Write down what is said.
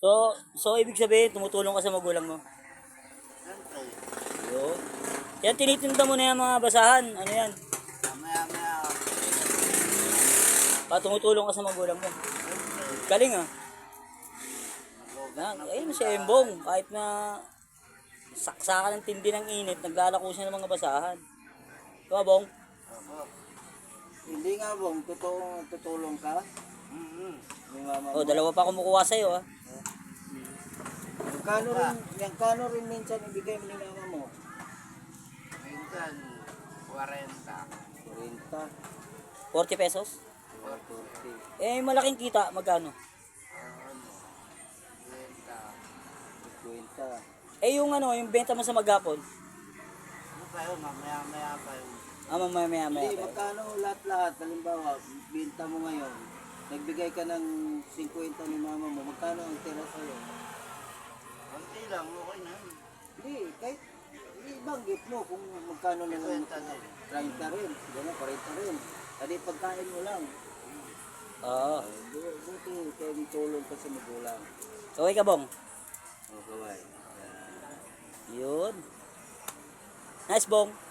So ibig sabihin, tumutulong ka sa magulang mo. Siyempre, Yun. Yan, tinitinda mo na yan mga basahan. Ano yan? maya-maya, Tumutulong ka sa magulang mo. siyempre, Galing ah. nagugas na Ayun si pinta. Embong. Kahit na saksakan ng tindi ng init, naglalako siya ng mga basahan. Diba, Bong? Opo. Hindi nga bong, tutulong ka? Yung mama mo. Dalawa pa kumukuha sa'yo ah. Yung kano rin minsan ibigay mo ni mama mo? Minsan, 40. 40 40 pesos? or 40. Malaking kita, magkano? Ano? 50. Yung yung benta mo sa maghapon. Ano pa yun? Mamaya-maya pa yun. Maya. Hindi, magkano lahat-lahat? Halimbawa, binta mo ngayon, nagbigay ka ng 50 ni mama mo, magkano ang tira sa'yo? Konti lang, okay na yun. Hindi, kahit ibanggit mo kung magkano na lang. 50 din. 30 rin, gano'n, 40 rin. Adi pagkain mo lang. Oo. Buti, kaya tulong ka sa magulang. Okay ka, Bong? O, kaway. Yun. Nice, Bong.